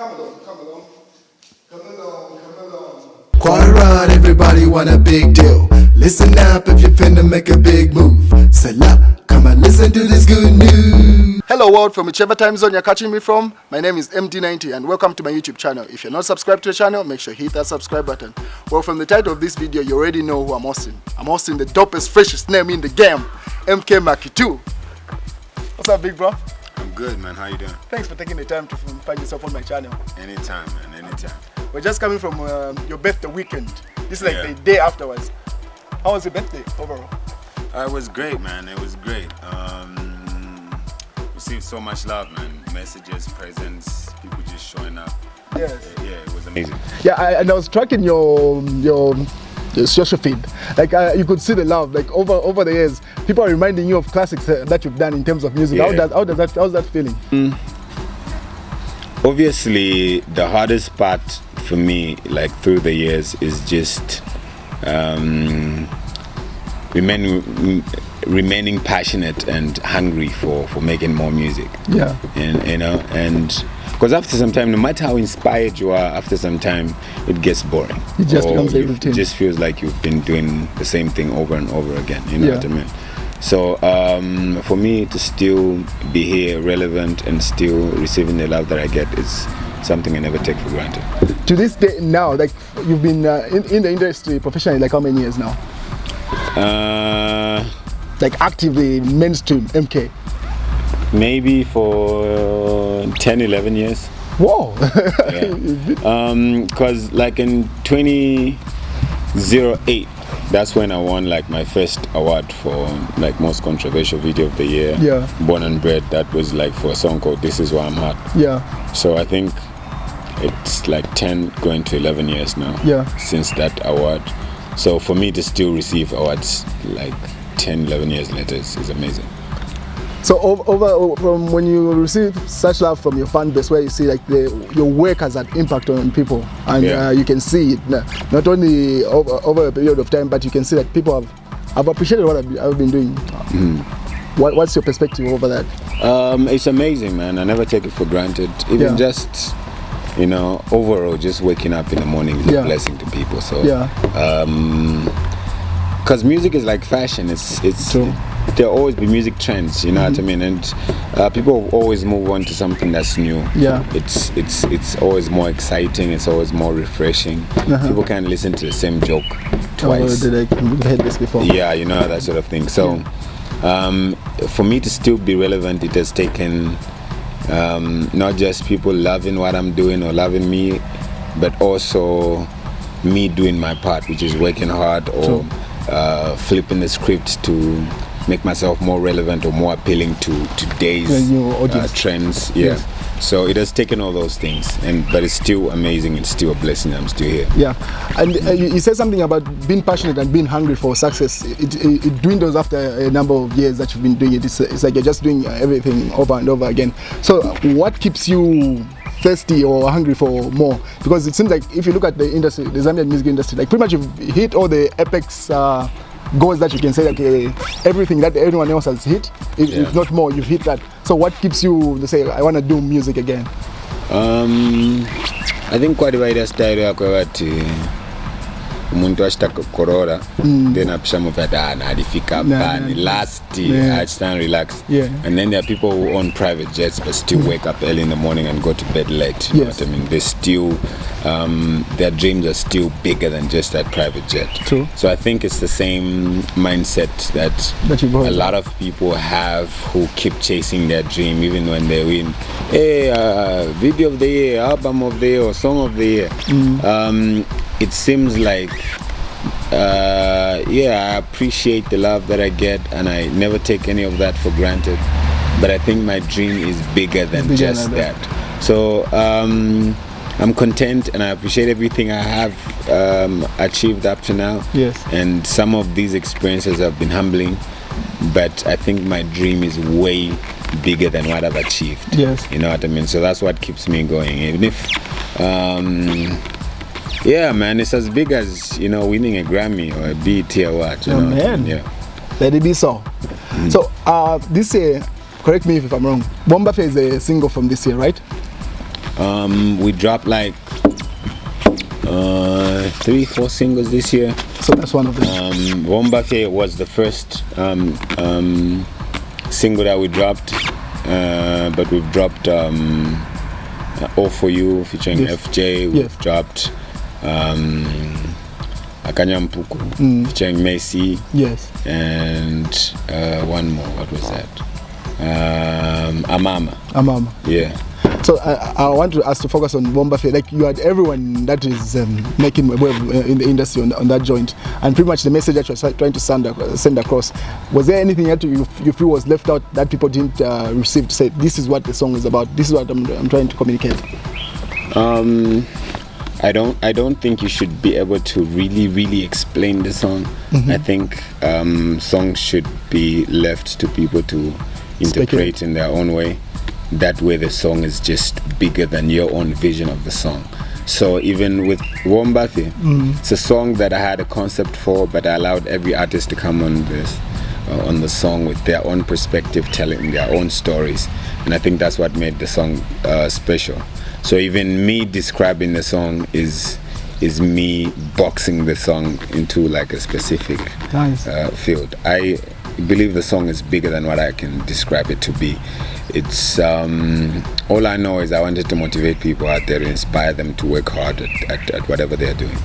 Come along, come along. Come along, come along. Quite right, everybody want a big deal. Listen up if you're finna make a big move. Salah, come and listen to this good news. Hello world, from whichever time zone you're catching me from. My name is MD90 and welcome to my YouTube channel. If you're not subscribed to the channel, make sure you hit that subscribe button. Well, from the title of this video, you already know who I'm hosting. I'm hosting the dopest, freshest name in the game, MACKY2. What's up, big bro? I'm good, man. How you doing? Thanks for taking the time to find yourself on my channel. Anytime, man. Anytime. We're just coming from your birthday weekend. This is like the day afterwards. How was your birthday overall? It was great, man. It was great. Received so much love, man. Messages, presents, people just showing up. Yes. Yeah, it was amazing. Yeah, and I was tracking your social feed. Like you could see the love. Like over the years, people are reminding you of classics that you've done in terms of music. Yeah. How's that feeling? Obviously, the hardest part for me, like through the years, is just remaining passionate and hungry for making more music. Yeah. And you know, and because after some time, no matter how inspired you are, after some time it gets boring. It just becomes a routine. It just feels like you've been doing the same thing over and over again. You know what I mean? So for me to still be here, relevant, and still receiving the love that I get is something I never take for granted. To this day now, like you've been in the industry professionally, like how many years now? Like actively mainstream MK? Maybe for 10, 11 years. Whoa! Because like in 2008, that's when I won like my first award for like most controversial video of the year. Yeah. Born and Bred. That was like for a song called This Is Why I'm Hot. Yeah. So I think it's like 10 going to 11 years now. Yeah. Since that award. So for me to still receive awards like 10, 11 years later is amazing. So over from when you receive such love from your fan base, where you see like your work has an impact on people, and you can see it not only over a period of time, but you can see that people have appreciated what I've been doing. What's your perspective over that? It's amazing, man. I never take it for granted. Even just, you know, overall, just waking up in the morning is a blessing to people. So because music is like fashion. It's true. There'll always be music trends, you know what I mean, and people always move on to something that's new. Yeah. It's always more exciting. It's always more refreshing. People can't listen to the same joke twice. Oh, did I heard this before? Yeah, you know, that sort of thing. So for me to still be relevant, it has taken not just people loving what I'm doing or loving me, but also me doing my part, which is working hard or flipping the script to make myself more relevant or more appealing to today's trends. Yeah. Yes. So it has taken all those things, but it's still amazing. It's still a blessing. I'm still here. Yeah, and you said something about being passionate and being hungry for success. It dwindles after a number of years that you've been doing it. It's like you're just doing everything over and over again. So what keeps you thirsty or hungry for more? Because it seems like if you look at the industry, the Zambian music industry, like pretty much you've hit all the apex goals that you can say, like everything that everyone else has hit, if not more, you've hit that. So what keeps you to say, I want to do music again? I think kwa divaida style yako wati umuntu ashitaka korora then apisha mufata alifika bani last I stand relax and then there are people who own private jets but still wake up early in the morning and go to bed late. You know what I mean? They still their dreams are still bigger than just that private jet. True. So I think it's the same mindset that a lot of people have who keep chasing their dream even when they win video of the year, album of the year, or song of the year. It seems like I appreciate the love that I get and I never take any of that for granted, but I think my dream is bigger than just that. So I'm content and I appreciate everything I have achieved up to now. Yes. And some of these experiences have been humbling, but I think my dream is way bigger than what I've achieved. Yes. You know what I mean? So that's what keeps me going. Even if yeah, man, it's as big as, you know, winning a Grammy or a BET award. You know? Man. Yeah. Let it be so. So this year, correct me if I'm wrong, Bomba Fair is a single from this year, right? We dropped like 3-4 singles this year. So that's one of them. Wombafe was the first single that we dropped, but we've dropped All For You featuring FJ. We've dropped Akanyampuku featuring Macy. Yes. And one more. What was that? Amama. Yeah. So I want us to focus on Wombafe. Like, you had everyone that is making wave in the industry on that joint, and pretty much the message that you were trying to send across. Was there anything that you feel was left out that people didn't receive to say, this is what the song is about, this is what I'm trying to communicate? I don't think you should be able to really explain the song. I think songs should be left to people to interpret in their own way. That way the song is just bigger than your own vision of the song. So even with Wombafe, it's a song that I had a concept for, but I allowed every artist to come on the song with their own perspective, telling their own stories, and I think that's what made the song special. So even me describing the song is me boxing the song into like a specific field. I believe the song is bigger than what I can describe it to be. It's all I know is I wanted to motivate people out there, to inspire them to work hard at whatever they're doing.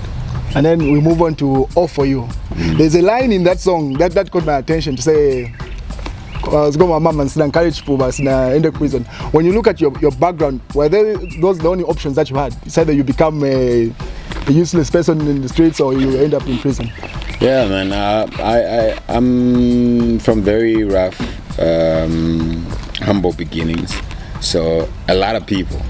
And then we move on to All For You. There's a line in that song that caught my attention to say, when you look at your background, were those the only options that you had? It's either you become a useless person in the streets or you end up in prison. Yeah, man. I'm from very rough, humble beginnings. So a lot of people,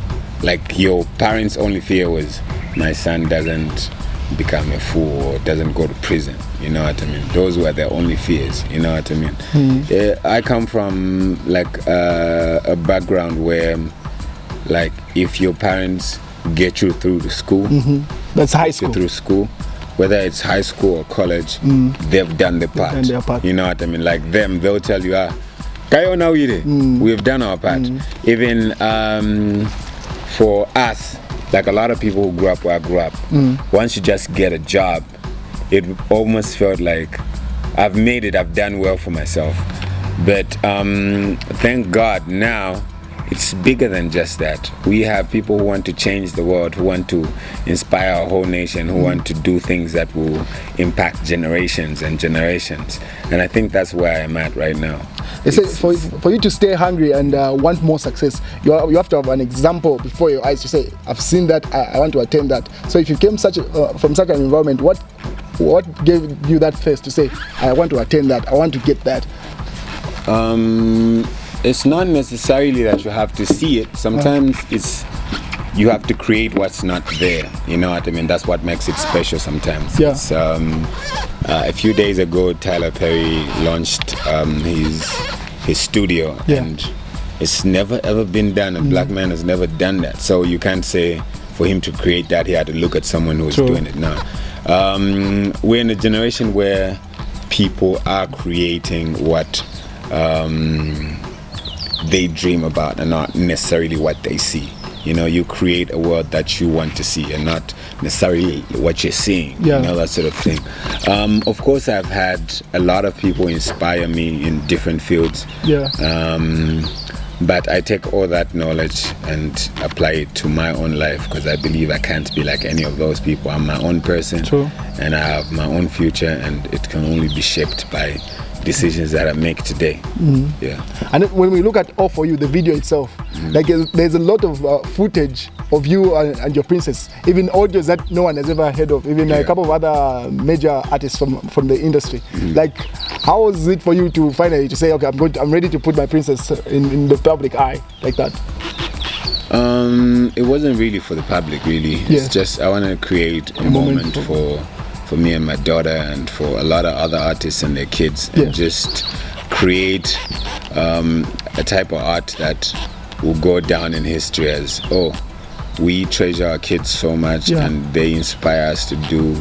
like, your parents' only fear was my son doesn't become a fool or doesn't go to prison. You know what I mean? Those were their only fears. You know what I mean? Yeah, I come from like a background where, like, if your parents get you through the school, that's high school. Through school, whether it's high school or college, they've done their part. You know what I mean? Like them, they'll tell you, we've done our part. Even for us, like a lot of people who grew up where I grew up, once you just get a job, it almost felt like I've made it, I've done well for myself. But thank God now it's bigger than just that. We have people who want to change the world, who want to inspire our whole nation, who want to do things that will impact generations and generations. And I think that's where I'm at right now. They say for you to stay hungry and want more success, you have to have an example before your eyes. You say, I've seen that, I want to attain that. So if you came from such an environment, what gave you that face to say, I want to attain that, I want to get that? It's not necessarily that you have to see it. Sometimes it's you have to create what's not there. You know what I mean? That's what makes it special sometimes. Yeah. It's, a few days ago, Tyler Perry launched his studio, and it's never ever been done. A black man has never done that. So you can't say for him to create that he had to look at someone who's doing it now. We're in a generation where people are creating what they dream about and not necessarily what they see. You know, you create a world that you want to see and not necessarily what you're seeing. You know, that sort of thing. Of course, I've had a lot of people inspire me in different fields. But I take all that knowledge and apply it to my own life, because I believe I can't be like any of those people. I'm my own person, and I have my own future, and it can only be shaped by decisions that I make today. Yeah. And when we look at All For You, the video itself, like there's a lot of footage of you and your princess, even audios that no one has ever heard of, even a couple of other major artists from the industry. Like, how was it for you to finally to say, okay, I'm ready to put my princess in the public eye like that? It wasn't really for the public, really. It's just I want to create a moment for me and my daughter, and for a lot of other artists and their kids, and just create a type of art that will go down in history as, we treasure our kids so much, and they inspire us to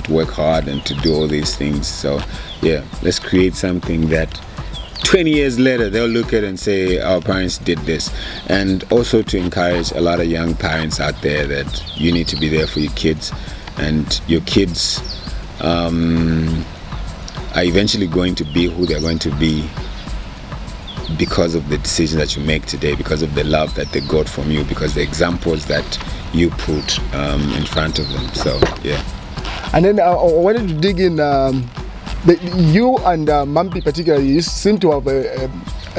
work hard and to do all these things. So let's create something that 20 years later, they'll look at it and say, our parents did this. And also to encourage a lot of young parents out there that you need to be there for your kids. And your kids are eventually going to be who they're going to be because of the decisions that you make today, because of the love that they got from you, because the examples that you put in front of them. So, yeah. And then I wanted to dig in, you and Mampi particularly, you seem to have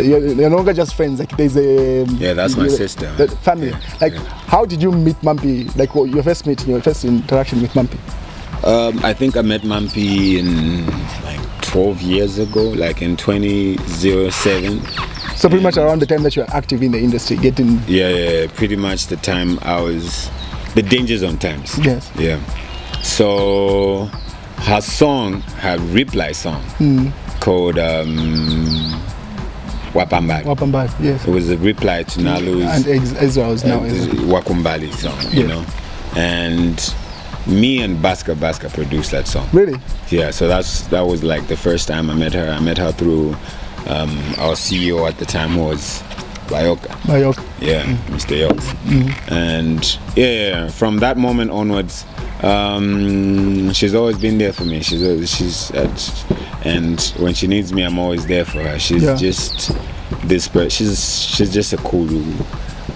you're no longer just friends, like there's a... Yeah, that's my sister. The family. Yeah, like, yeah. How did you meet Mampi? Like, your first meeting, your first interaction with Mampi? I think I met Mampi in like 12 years ago, like in 2007. So pretty much around the time that you were active in the industry, getting... Yeah, pretty much the time I was... The danger zone times. Yes. Yeah. So her song, her reply song, called Wapambali. Wapambali, yes. It was a reply to Nalu's and Ezra's now Wakumbali song, you know. And me and Baska produced that song. Really? Yeah, so that was like the first time I met her. I met her through our CEO at the time, who was Bayoka. Yeah, Mr. Yoks. And yeah, from that moment onwards, she's always been there for me. And when she needs me, I'm always there for her. She's just this she's just a cool,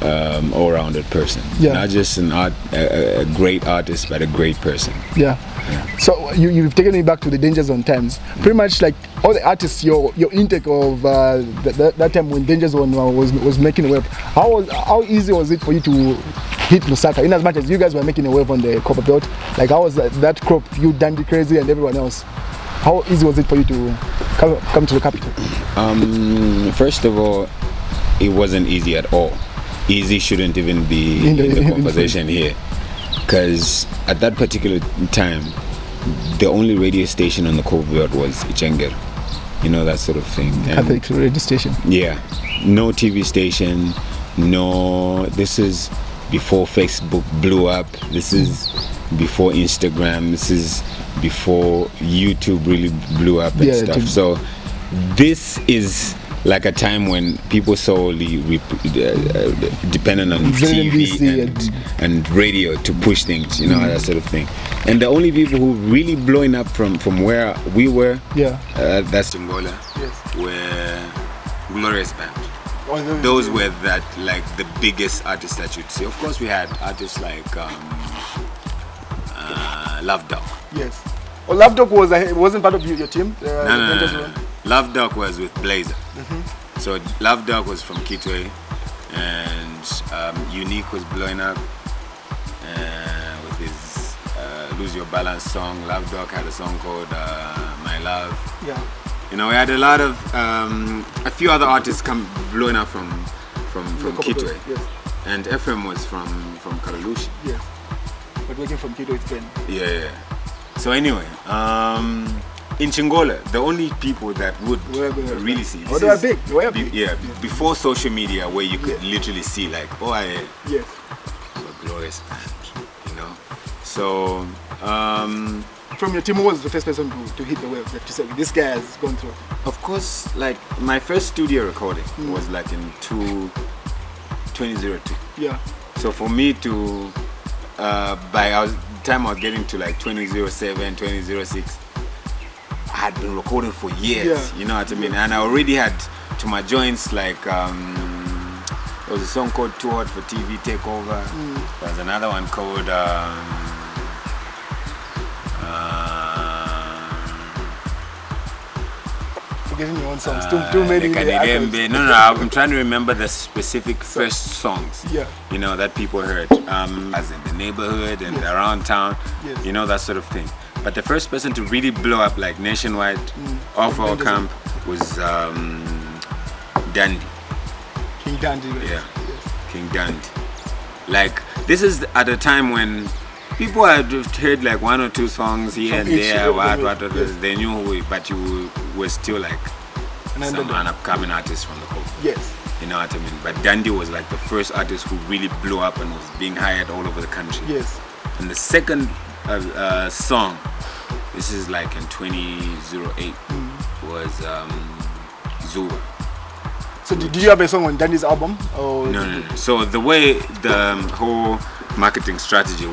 all-rounded person. Yeah. Not just a great artist, but a great person. Yeah. So you've taken me back to the Danger Zone times. Pretty much like all the artists, your intake of that time when Danger Zone was making a wave. How easy was it for you to hit Lusaka? In as much as you guys were making a wave on the Copper Belt, like how was that crop? You, Dandy Crazy, and everyone else. How easy was it for you to come to the capital? First of all, it wasn't easy at all. Easy shouldn't even be in the conversation here, because at that particular time, the only radio station on the Copper Belt was Ichengero, you know, that sort of thing. Catholic radio station. Yeah, no TV station. No, this is before Facebook blew up. This is before Instagram. This is before YouTube really blew up and stuff. So this is like a time when people solely dependent on TV and radio to push things, you know, that sort of thing. And the only people who really blowing up from where we were, that's Angola, were Glorious Band. Those were like the biggest artists that you'd see. Of course, we had artists like Love Dog. Yes. Oh, Love Dog wasn't part of your team? No. Love Dog was with Blazer. So Love Dog was from Kitwe, and Unique was blowing up with his Lose Your Balance song. Love Dog had a song called My Love. Yeah. You know, we had a lot of a few other artists blowing up from Kitwe. Yes. And FM was from Karalushi. Yes. But working from Kitwe is Ben. Yeah. So anyway, in Chingola, the only people that would really see this they were big. They were big. Before social media, where you could literally see like, a Glorious Band, you know. So from your team, who was the first person to hit the wave that you said this guy has gone through? Of course, like my first studio recording was like in 2002. Yeah. So for me to by the time I was getting to like 2007, 2006, I had been recording for years, you know what I mean? And I already had to my joints like there was a song called Too Hot for TV Takeover. There was another one called forgetting your own songs. Too many. No, I'm trying to remember the specific first songs. Yeah. You know, that people heard as in the neighborhood and around town. Yes. You know, that sort of thing. But the first person to really blow up like nationwide off our camp was Dandy. King Dandy. Right? Yeah. Yes. King Dandy. Like, this is at a time when people had heard like one or two songs here and there, they knew who, but you were still like an upcoming artist from the coast. Yes. You know what I mean? But Dandy was like the first artist who really blew up and was being hired all over the country. Yes. And the second song, this is like in 2008, was Zuba. So did you have a song on Dandy's album? Or No. So the way the whole marketing strategy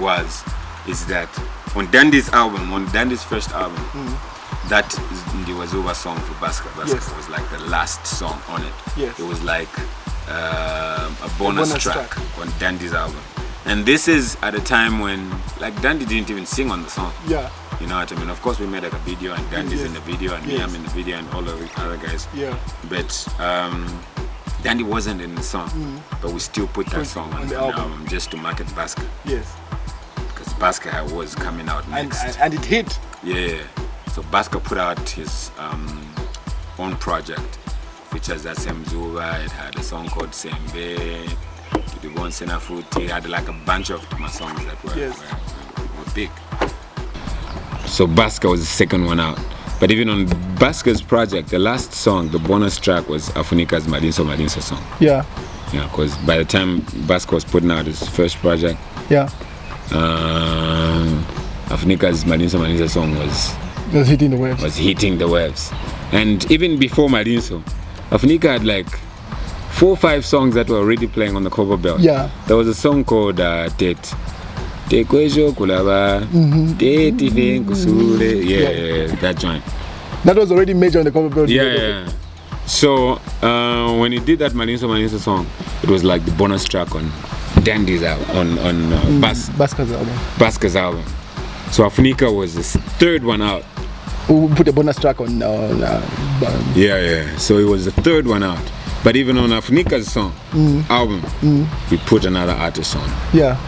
is that on Dandy's album, on Dandy's first album, that Ndiwazuba song for Baska was like the last song on it. Yes. It was like a bonus track on Dandy's album. And this is at a time when like Dandy didn't even sing on the song. Yeah. You know what I mean? Of course we made like a video and Dandy's in the video and me I'm in the video and all of the other guys. Yeah. But Dandy wasn't in the song, but we still put that song on the album just to market Baska. Yes. Because Baska was coming out next. And it hit. Yeah. So Baska put out his own project, features that same Zuba. It had a song called Sembe, the one Senafuti. It had like a bunch of my songs that were big. So Baska was the second one out. But even on Baska's project, the last song, the bonus track was Afunika's Madinso song. Yeah. Yeah, because by the time Baska was putting out his first project, Afunika's Madinso song was hitting the waves. And even before Madinso, Afunika had like 4 or 5 songs that were already playing on the cover belt. Yeah. There was a song called Tet. Kulaba, that joint. That was already major on the cover belt. Yeah. So when he did that Madinso song, it was like the bonus track on Dandy's album, on Baska's album. So Afunika was the third one out. Who put a bonus track on? So it was the third one out. But even on Afunika's song album, we put another artist on. Yeah.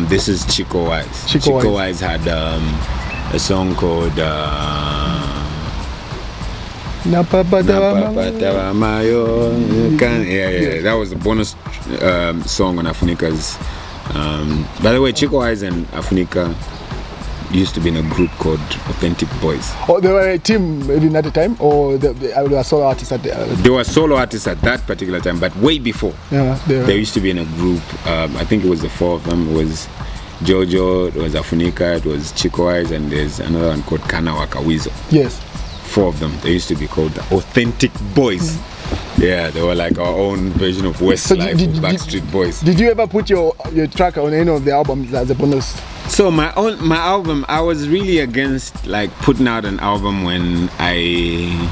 This is Chico Wise. Chico Wise had a song called that was a bonus song on Afunika's. By the way, Chico Wise and Afunika used to be in a group called Authentic Boys. Oh, they were a team even at the time, or they were solo artists at the They were solo artists at that particular time, but way before. Yeah, they used to be in a group. I think it was the 4 of them. It was Jojo, it was Afunika, it was Chico Eyes, and there's another one called Kana Wakawizo. Yes. 4 of them. They used to be called the Authentic Boys. Yeah, they were like our own version of Westlife or Backstreet Boys. Did you ever put your track on any of the albums as a bonus? So my album, I was really against like putting out an album when I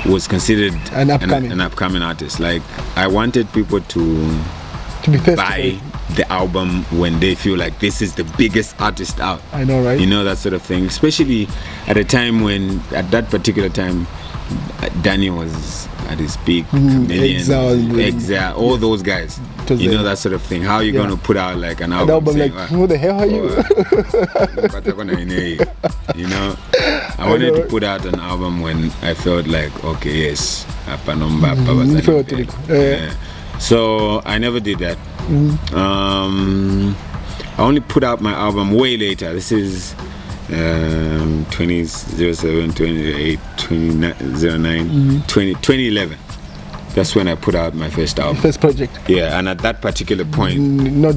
was considered an upcoming artist. Like I wanted people to be buy the album when they feel like this is the biggest artist out. I know, right? You know, that sort of thing. Especially at a time when, at that particular time, Danny was at his peak, Exile, all those guys. You know, that sort of thing. How are you going to put out like an album saying, like, who the hell are you? You know, I wanted to put out an album when I felt like, okay, yes, so I never did that. I only put out my album way later. This is 2007, 28, 2009, 2011. That's when I put out my first album. First project. Yeah, and at that particular point,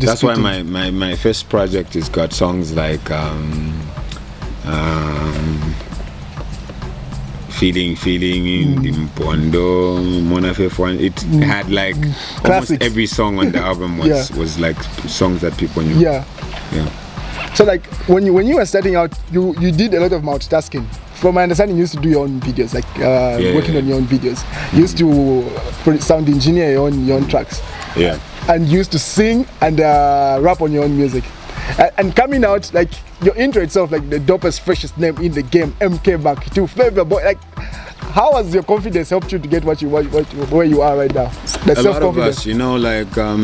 that's why my first project has got songs like Feeling, Dimpondo, Monafefwan. It had like almost every song on the album was like songs that people knew. Yeah. So like when you were starting out, you did a lot of multitasking. From my understanding, you used to do your own videos, like working on your own videos. You used to sound engineer your own tracks. Yeah. And you used to sing and rap on your own music. And coming out, like your intro itself, like the dopest, freshest name in the game, MACKY2, Flavor Boy. Like, how has your confidence helped you to get where you are right now? A lot of us, you know, like a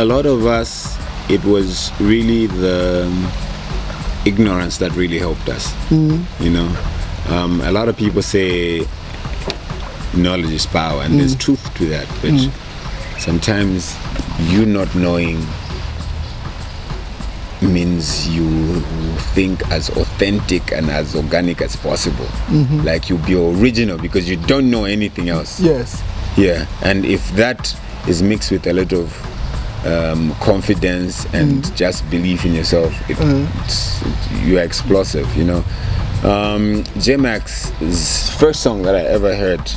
lot of us, it was really the ignorance that really helped us. You know, a lot of people say knowledge is power, and there's truth to that, but sometimes you not knowing means you think as authentic and as organic as possible. Like you be original because you don't know anything else. Yes. Yeah, and if that is mixed with a lot of confidence and just belief in yourself, you're explosive, you know. J-Max's first song that I ever heard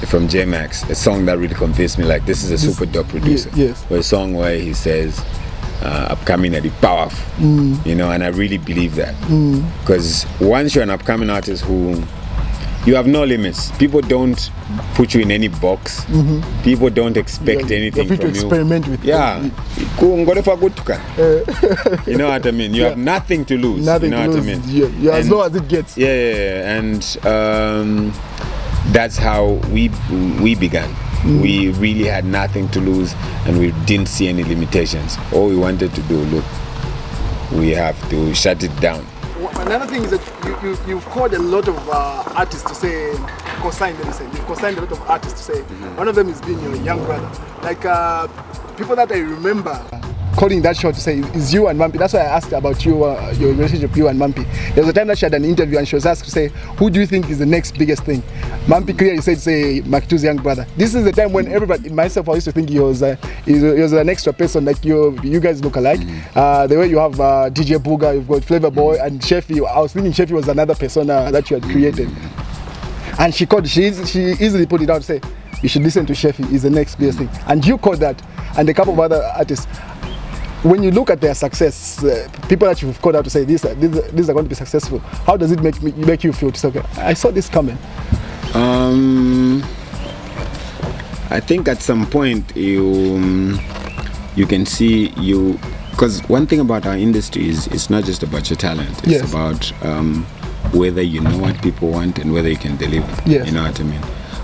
from J-Max, a song that really convinced me, like, this is a super dope producer. Yes. A song where he says, upcoming at the powerful, you know, and I really believe that. Because once you're an upcoming artist who, you have no limits. People don't put you in any box. People don't expect anything from you. Experiment with yeah. You know what I mean? You have nothing to lose. Nothing you know to what lose. I mean? Yeah, as low as it gets. Yeah. And that's how we began. We really had nothing to lose, and we didn't see any limitations. All we wanted to do, look, we have to shut it down. Another thing is that you've called a lot of artists to say, co-signed, let me say. You've co-signed a lot of artists to say. One of them is being your young brother. Like people that I remember calling that shot to say is you and Mampy. That's why I asked about you, your relationship, you and Mampy. There was a time that she had an interview and she was asked to say, who do you think is the next biggest thing? Mampy clearly said, say, MACKY2's young brother. This is the time when everybody, myself, I used to think he was an extra person, like you guys look alike. The way you have DJ Booga, you've got Flavor Boy and Sheffy. I was thinking Sheffy was another persona that you had created. And she easily put it out to say, you should listen to Sheffy, he's the next biggest thing. And you called that, and a couple of other artists. When you look at their success, people that you've called out to say these are going to be successful, how does it make you feel to say, okay, I saw this coming? I think at some point you can see because one thing about our industry is it's not just about your talent. It's about whether you know what people want and whether you can deliver. You know what I mean?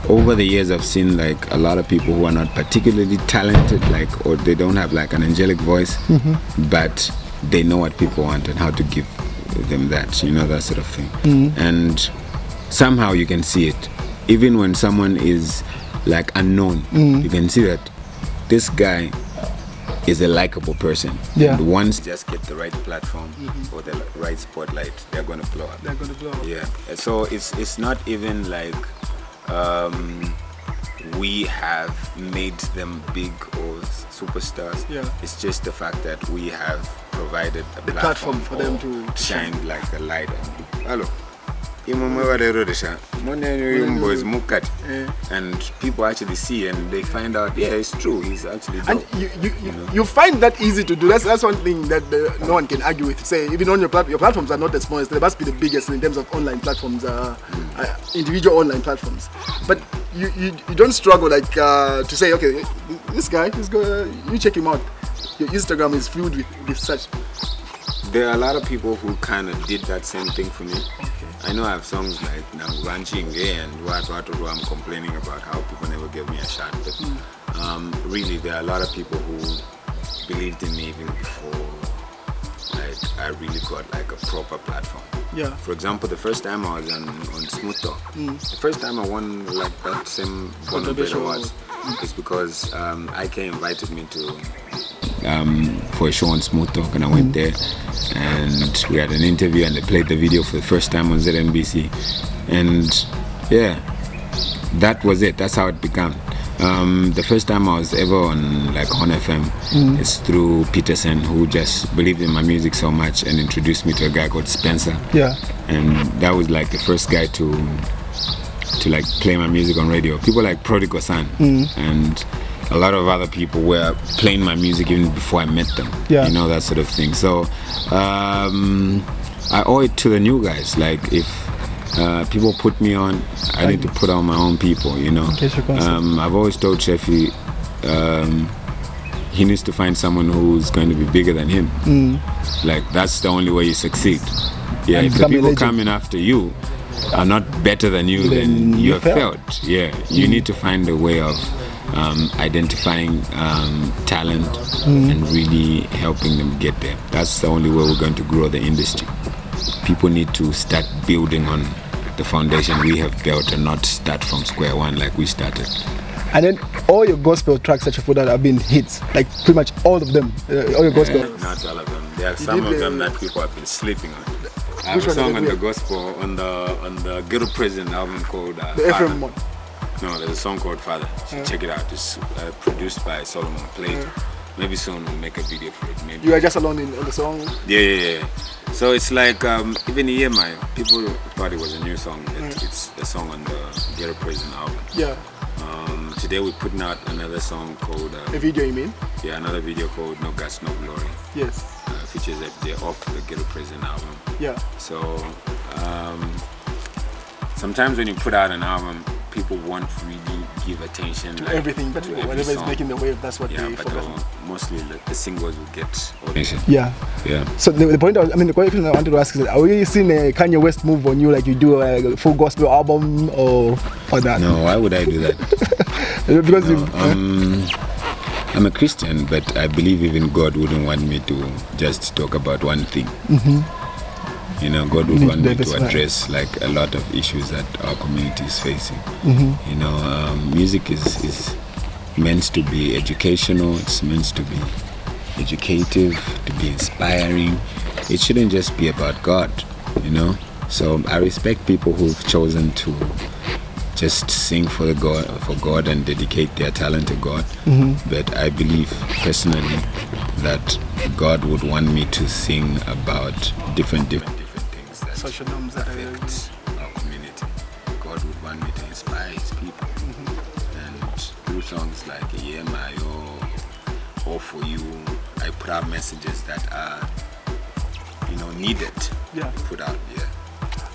Over the years, I've seen like a lot of people who are not particularly talented, like, or they don't have like an angelic voice, but they know what people want and how to give them that, you know, that sort of thing. And somehow you can see it. Even when someone is like unknown, you can see that this guy is a likable person. And once just get the right platform or the right spotlight, they're going to blow up. Yeah. So it's not even like we have made them big or superstars. It's just the fact that we have provided a platform for them to shine like a light. Hello. And people actually see and they find out, it's true, he's actually dope. And you find that easy to do. That's one thing that no one can argue with. Say, even on your platforms are not the smallest, they must be the biggest in terms of online platforms, individual online platforms. But you don't struggle like to say, okay, this guy, you check him out. Your Instagram is filled with such. There are a lot of people who kind of did that same thing for me. I know I have songs like Ranching and what I'm complaining about how people never gave me a shot. But really, there are a lot of people who believed in me even before like I really got like a proper platform. For example, the first time I was on Smooth Talk, the first time I won like that same one of the awards is because IK invited me to for a show on Smooth Talk, and I went there and we had an interview and they played the video for the first time on ZNBC, and that was it. That's how it began. The first time I was ever on like on FM is through Peterson, who just believed in my music so much and introduced me to a guy called Spencer. And that was like the first guy to like play my music on radio. People like Prodigal Son and a lot of other people were playing my music even before I met them. You know, that sort of thing. So I owe it to the new guys. Like if people put me on, I need to put on my own people, you know. I've always told Sheffy he needs to find someone who's going to be bigger than him. Like that's the only way you succeed. If the people coming after you are not better than you, then you have failed. You need to find a way of identifying talent and really helping them get there. That's the only way we're going to grow the industry. People need to start building on the foundation we have built and not start from square one like we started. And then all your gospel tracks that you put out have been hits, like pretty much all of them. All your gospel. Not all of them. There are some of them that people have been sleeping on. I have a song on the gospel on the Ghetto Prison album called Father. No, there's a song called Father. Check it out. It's produced by Solomon Plate. Maybe soon we'll make a video for it. Maybe. You are just alone on the song? Yeah. So it's like even EMI, people thought it was a new song. It's a song on the Ghetto Prison album. Yeah. Today we're putting out another song called... a video, you mean? Yeah, another video called No Guts, No Glory. Yes. Features FJ off the Ghetto Prison album. Yeah. So sometimes when you put out an album, people won't really give attention to like, everything, but whatever is making the wave, that's what they focus on. Mostly the singles will get attention. Yeah. Yeah. So the question I wanted to ask is, are we seeing a Kanye West move on you, like you do a full gospel album or that? No, why would I do that? Because I'm a Christian, but I believe even God wouldn't want me to just talk about one thing. You know, God would want me to address like a lot of issues that our community is facing. You know, music is meant to be educational, it's meant to be educative, to be inspiring. It shouldn't just be about God, you know. So I respect people who've chosen to just sing for God and dedicate their talent to God. But I believe personally that God would want me to sing about different things that social norms that affect our community. God would want me to inspire His people, and through songs like EMI or For You, I put out messages that are, you know, needed. Yeah. To put out. Yeah.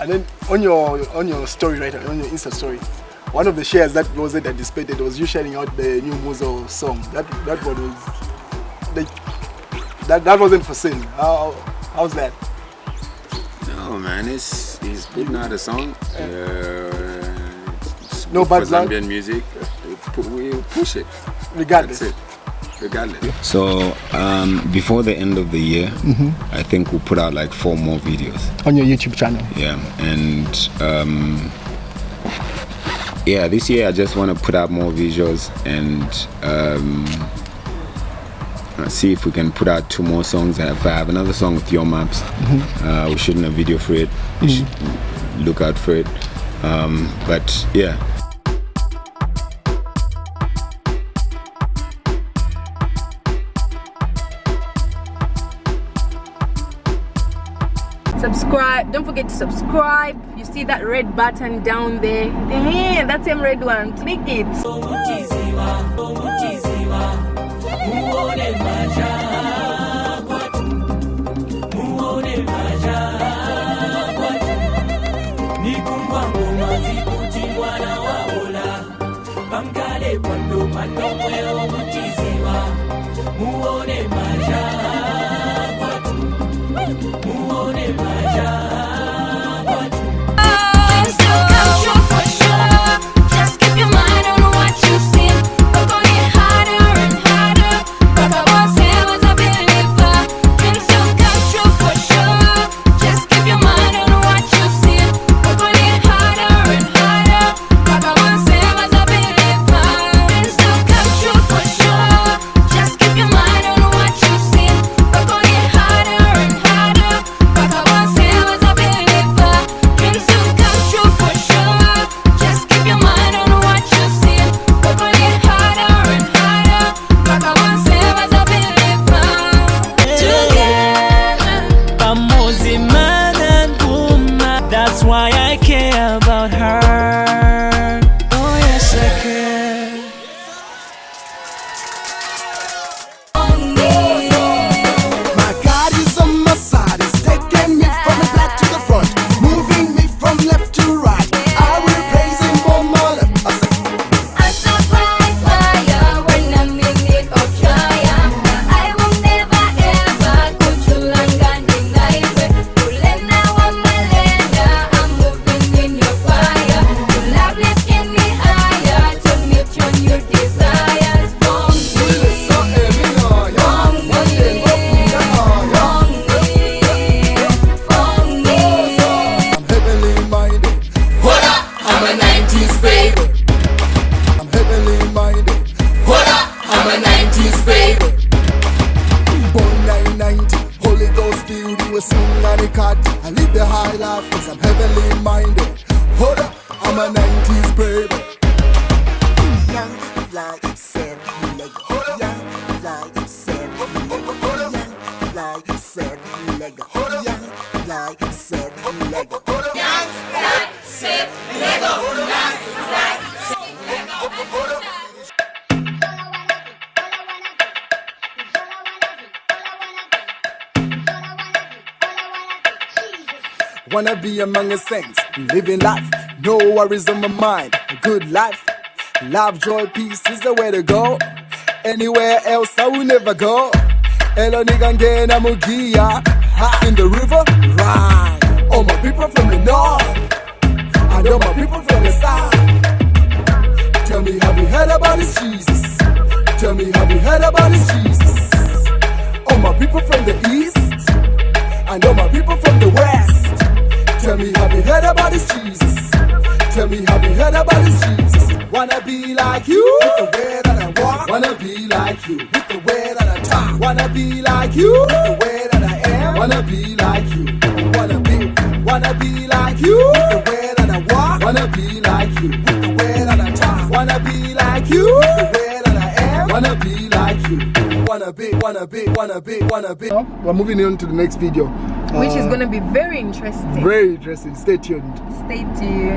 And then on your story, right, on your Insta story, one of the shares that was it that displayed it was you sharing out the new Muzo song. That one was like, that wasn't for sin. How's that? No man, he's putting out a song. No bad blood. Zambian music. We push it. Regardless. That's it. Regardless. So before the end of the year, I think we'll put out like 4 more videos on your YouTube channel. Yeah, and yeah, this year I just want to put out more visuals and see if we can put out 2 more songs. If I have another song with Your Maps, we're shooting a video for it. You should look out for it. But yeah. Subscribe, don't forget to subscribe. You see that red button down there? That same red one, click it. That's why I care about her. Oh yes I care. My God is on my side, he's taking me from the back to the front, moving me from left to right. I will praise him for my life. I supply fire when I'm in need of trial. I will never ever go to Langani Naive. Kulena wa malena, I'm moving in your fire. You love lifting me higher to meet your new desires. From me, from me, from me. I'm heavenly minded. What up? I'm a 90s baby. I'm heavenly minded. What up? I'm a 90s baby. Born 990, Holy Ghost filled, you will sing and a cut. I live the high life cause I'm heavenly minded. Hold up, I'm a 90s baby. Young, fly, said, leg. Young, fly, said, leg. Young, fly, said, leg. Young, Wanna be among the saints, living life, no worries on my mind. A good life, love, joy, peace is the way to go. Anywhere else I will never go. Elo nigangena mugia, in the river, ride. All my people from the north, and all my people from the south. Tell me, have you heard about this Jesus? Tell me, have you heard about this Jesus? All my people from the east, and all my people from the west. Tell me, have you heard about this Jesus? Tell me, have you heard about this Jesus? Wanna be like you, with the way that I walk. Wanna be like you, with the way that I talk. Wanna be like you, with the way that I am. Wanna be like you, wanna be like you, with the way that I walk. Wanna be like you, with the way that I talk. Wanna be like you, with the way that I am. Wanna be like you, wanna be. We're moving on to the next video. Which is going to be very interesting. Very interesting. Stay tuned. Stay tuned.